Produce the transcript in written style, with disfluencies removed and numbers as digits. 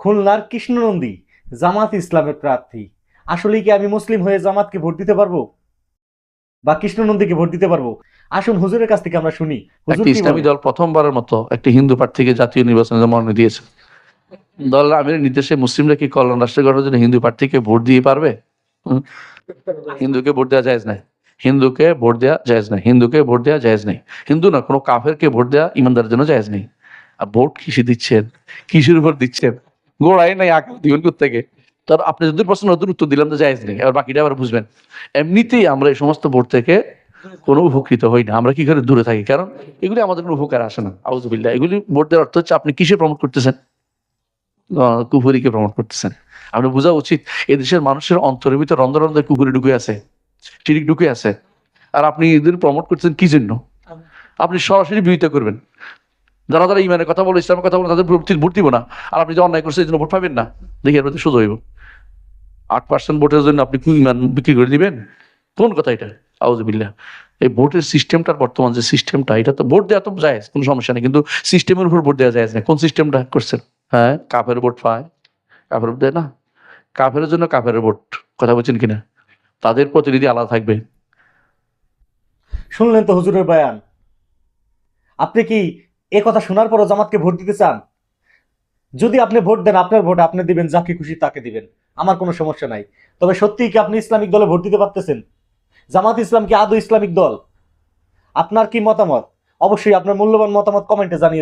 খুলনার কৃষ্ণনন্দী জামাত ইসলামের প্রার্থী। আসলেই কি আমি মুসলিম হয়ে জামাতকে ভোট দিতে পারবো বা কৃষ্ণনন্দীকে ভোট দিতে পারবো? আসুন হুজুরের কাছ থেকে আমরা শুনি হুজুর একটি কি ইসলামী বলে। দল প্রথমবারের মতো একটি হিন্দু প্রার্থীকে জাতীয় নির্বাচনে মনোনয়ন দিয়েছে। দল আমির নির্দেশে মুসলিমরা কি কল্যাণ রাষ্ট্র গঠনের জন্য হিন্দু প্রার্থীকে ভোট দিয়ে পারবে? হুম? হিন্দুকে ভোট দেওয়া জায়েজ নাই। হিন্দুকে ভোট দেওয়া জায়েজ নাই। হিন্দুকে ভোট দেওয়া জায়েজ নেই। হিন্দু না, কোনো কাফেরকে ভোট দেওয়া ইমানদারের জন্য জায়েজ নেই। আর ভোট কিসে দিচ্ছেন, কিসের উপর দিচ্ছেন, গোড়াই নাই, আঁকড়ে দিবেন কোত্থেকে? তার আপনি যদি প্রশ্ন নতুন উত্তর দিলাম তো জায়েজ নেই, এবার বাকিটা আবার বুঝবেন। এমনিতেই আমরা এই সমস্ত ভোট থেকে কোনো উপকৃত হই না। আমরা কি করে দূরে থাকি, কারণ এগুলি আমাদের কোনো উপকার আসে না। আউযুবিল্লাহ। এগুলি ভোট দেওয়ার অর্থ হচ্ছে আপনি কিসে প্রমোট করতেছেন? কুফুরিকে প্রমোট করতেছেন। আপনার বোঝা উচিত এদেশের মানুষের অন্তরের ভিতরে রন্ধে রন্ধে কুফুরি ঢুকে আছে, শিরিক ঢুকে আছে। আর আপনি এদের প্রমোট করতেছেন কি জন্য? আপনি সরাসরি বিরোধিতা করবেন। যারা যারা ইমানের কথা বলে, ইসলামের কথা বলে, তাদের ভোট দিব না। আর আপনি যে অন্যায় করছেন এই জন্য ভোট পাবেন না, দেখি এর মধ্যে সোজা হইব। 8% ভোটের জন্য আপনি কি ইমান বিক্রি করে দিবেন? কোন কথা এটা? আউযুবিল্লাহ। এই ভোটের সিস্টেমটার বর্তমান যে সিস্টেমটা, এটা তো ভোট দেওয়া তো জায়েজ, কোনো সমস্যা নেই, কিন্তু সিস্টেমের উপর ভোট দেওয়া জায়েজ না। কোন সিস্টেমটা করছেন? হ্যাঁ, কাফের ভোট পায়, কাফের ভোট দেয় না। কাফের জন্য কাফের ভোট, কথা বলছেন কিনা? তাদের প্রতিনিধি আলাদা থাকবে। শুনলেন তো হুজুরের বয়ান। আপনি কি এ কথা শোনার পরও জামাতকে ভোট দিতে চান? যদি আপনি ভোট দেন, আপনার ভোট আপনি দিবেন, যাকে খুশি তাকে দিবেন, আমার কোনো সমস্যা নাই। তবে সত্যিই কি আপনি ইসলামিক দলে ভোট দিতে পারতেছেন? জামাত ইসলাম কি আদৌ ইসলামিক দল? আপনার কি মতামত? অবশ্যই আপনার মূল্যবান মতামত কমেন্টে জানিয়ে যাবেন।